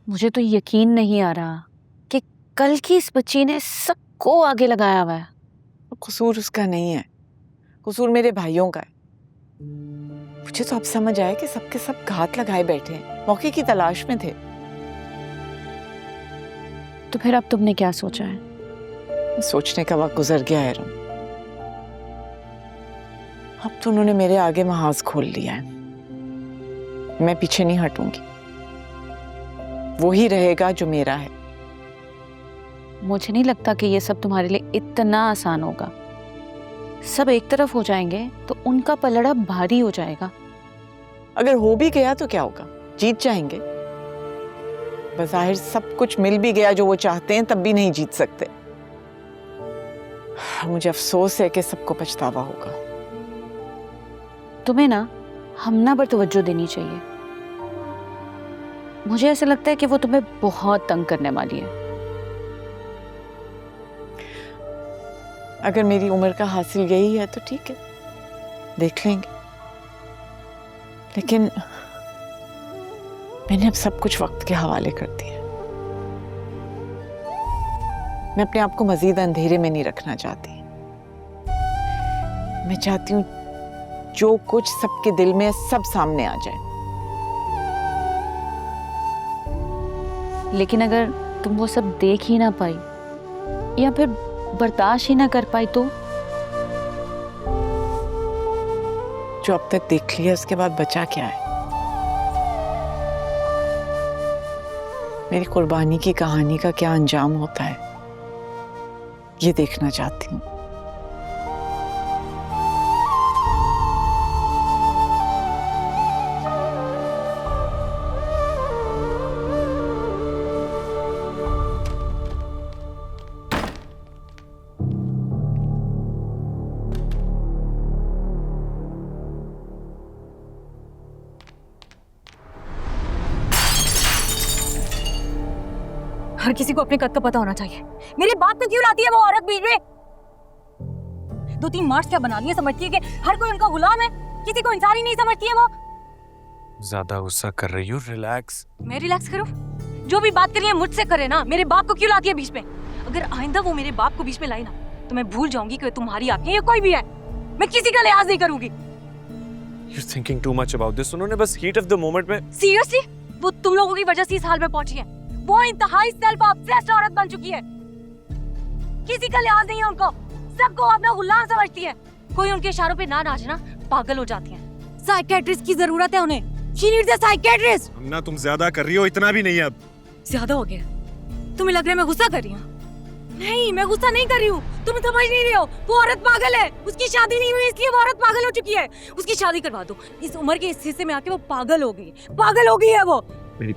मुझे तो यकीन नहीं आ रहा कि कल की इस बच्ची ने सबको आगे लगाया हुआ है। कसूर उसका नहीं है, कसूर मेरे भाइयों का है। मुझे तो अब समझ आया कि सबके सब घात लगाए बैठे हैं, मौके की तलाश में थे। तो फिर अब तुमने क्या सोचा है? सोचने का वक्त गुजर गया है रम। अब तो उन्होंने मेरे आगे महाज खोल लिया है। मैं पीछे नहीं हटूंगी, वो ही रहेगा जो मेरा है। मुझे नहीं लगता कि ये सब तुम्हारे लिए इतना आसान होगा। सब एक तरफ हो जाएंगे तो उनका पलड़ा भारी हो जाएगा। अगर हो भी गया तो क्या होगा, जीत जाएंगे। बज़ाहिर सब कुछ मिल भी गया जो वो चाहते हैं, तब भी नहीं जीत सकते। मुझे अफसोस है कि सबको पछतावा होगा। तुम्हें ना हमना पर तवज्जो देनी चाहिए। मुझे ऐसा लगता है कि वो तुम्हें बहुत तंग करने वाली है। अगर मेरी उम्र का हासिल यही है तो ठीक है, देख लेंगे। लेकिन मैंने अब सब कुछ वक्त के हवाले कर दिया। मैं अपने आप को मजीद अंधेरे में नहीं रखना चाहती। मैं चाहती हूँ जो कुछ सबके दिल में है सब सामने आ जाए। लेकिन अगर तुम वो सब देख ही ना पाई या फिर बर्दाश्त ही ना कर पाई तो? जो अब तक देख लिया उसके बाद बचा क्या है? मेरी कुर्बानी की कहानी का क्या अंजाम होता है, ये देखना चाहती हूँ। हर किसी को अपने कद का पता होना चाहिए। मेरे बाप को क्यों लाती है वो औरत बीच में? 2-3 मार्क्स क्या बना लिए, समझती है कि हर कोई उनका गुलाम है, किसी को इंसान ही नहीं समझती है वो। ज्यादा गुस्सा कर रही हो, रिलैक्स। मैं रिलैक्स करूं? जो भी बात करी है मुझसे करे ना। मेरे बाप को क्यों लाती है बीच में? अगर आइंदा वो मेरे बाप को बीच में लाई ना तो मैं भूल जाऊंगी कि तुम्हारी आपकी या कोई भी है। मैं किसी का लिहाज नहीं करूंगी। You're thinking too much about this. उन्होंने बस हीट ऑफ द मोमेंट में। सीरियसली वो तुम लोगों की वजह से इस हाल में पहुंची है। वो इंतहाई सेल्फ ऑब्सेस्ड औरत बन चुकी है। किसी का लिहाज नहीं है उनको, सबको अपना गुलाम समझती है। कोई उनके इशारों पे ना नाचे ना पागल हो जाती है। साइकियाट्रिस्ट की जरूरत है उन्हें। She needs a psychiatrist। ना तुम ज्यादा कर रही हो, इतना भी नहीं है अब। ज्यादा हो गया। तुम्हें लग रहा है मैं गुस्सा कर रही हूँ? नहीं, मैं गुस्सा नहीं कर रही हूँ। तुम समझ नहीं रहे हो। वो औरत पागल है। उसकी शादी नहीं हुई इसलिए वो औरत पागल हो चुकी है। उसकी शादी करवा दो। इस उम्र के इस हिस्से में आके वो पागल हो गई। पागल हो गई है वो। मेरी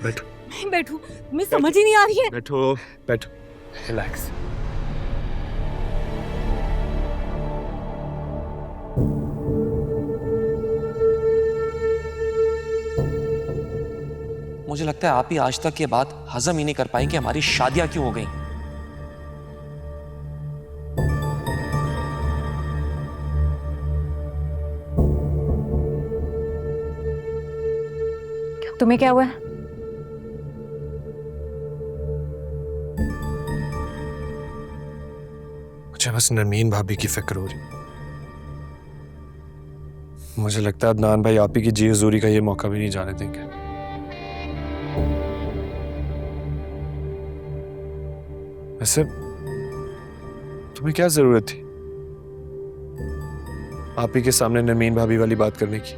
बैठो। मैं बैठूं? मैं समझ ही नहीं आ रही है। बैठो बैठो, रिलैक्स। मुझे लगता है आप ही आज तक ये बात हजम ही नहीं कर पाई कि हमारी शादियां क्यों हो गई। तुम्हें क्या हुआ है? मुझे बस नरमीन भाभी की फिक्र हो रही। मुझे लगता है अदनान भाई आप ही की जी हजूरी का ये मौका भी नहीं जाने देंगे। वैसे तुम्हें क्या जरूरत थी आप ही के सामने नरमीन भाभी वाली बात करने की?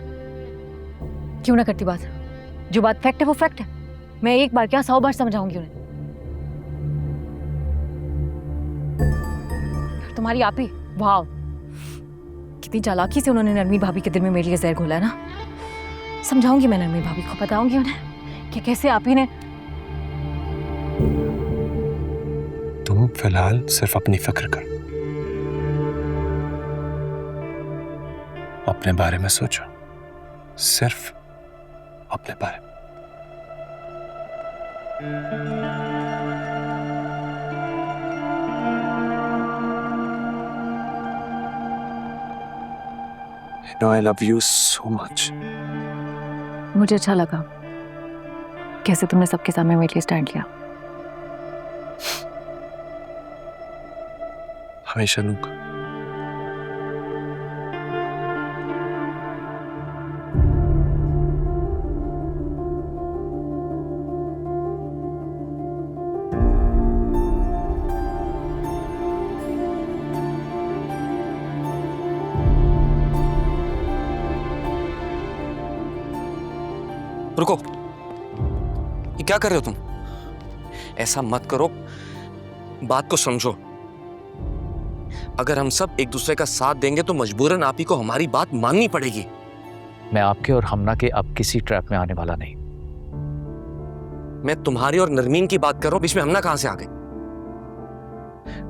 क्यों ना करती बात? जो बात फैक्ट है वो फैक्ट है। मैं एक बार क्या 100 बार समझाऊंगी उन्हें। तुम्हारी आप ही, वाह, कितनी चालाकी से उन्होंने नरमीन भाभी के दिल में मेरे लिए जहर घोला है ना। समझाऊंगी मैं नरमीन भाभी को, बताऊंगी उन्हें कि कैसे आप ही ने। तुम फिलहाल सिर्फ अपनी फिक्र करो, अपने बारे में सोचो, सिर्फ अपने बारे में। You know I love you so much. मुझे अच्छा लगा कैसे तुमने सबके सामने मेरे लिए स्टैंड लिया? हमेशा लूंगा। रुको, ये क्या कर रहे हो तुम? ऐसा मत करो, बात को समझो। अगर हम सब एक दूसरे का साथ देंगे तो मजबूरन आप ही को हमारी बात माननी पड़ेगी। मैं आपके और हमना के अब किसी ट्रैप में आने वाला नहीं। मैं तुम्हारी और नरमीन की बात कर रहा हूं, बीच में हमना कहां से आ गई?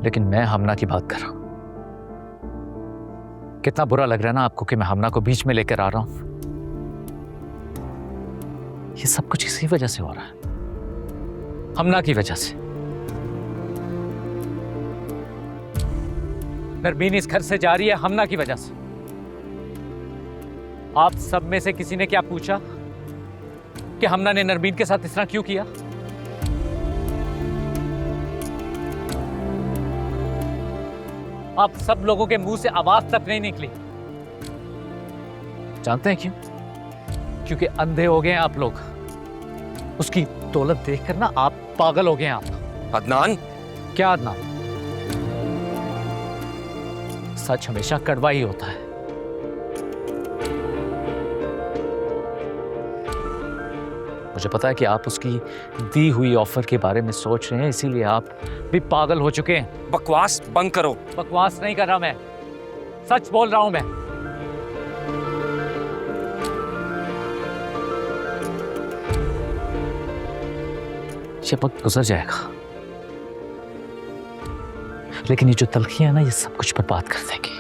लेकिन मैं हमना की बात कर रहा हूं। कितना बुरा लग रहा है ना आपको कि मैं हमना को बीच में लेकर आ रहा हूं। ये सब कुछ इसी वजह से हो रहा है, हमना की वजह से। नरमीन इस घर से जा रही है हमना की वजह से। आप सब में से किसी ने क्या पूछा कि हमना ने नरमीन के साथ इस तरह क्यों किया? आप सब लोगों के मुंह से आवाज तक नहीं निकली। जानते हैं क्यों? क्योंकि अंधे हो गए हैं आप लोग। उसकी दौलत देखकर ना आप पागल हो गए हैं आप। अदनान, क्या अदनान? सच हमेशा कड़वा ही होता है। मुझे पता है कि आप उसकी दी हुई ऑफर के बारे में सोच रहे हैं, इसीलिए आप भी पागल हो चुके हैं। बकवास बंद करो। बकवास नहीं कर रहा मैं, सच बोल रहा हूं मैं। ये वक्त गुजर जाएगा, लेकिन ये जो तलखियां है ना, ये सब कुछ बर्बाद कर देंगी।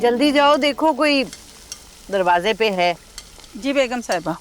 जल्दी जाओ, देखो कोई दरवाजे पे है। जी बेगम साहिबा।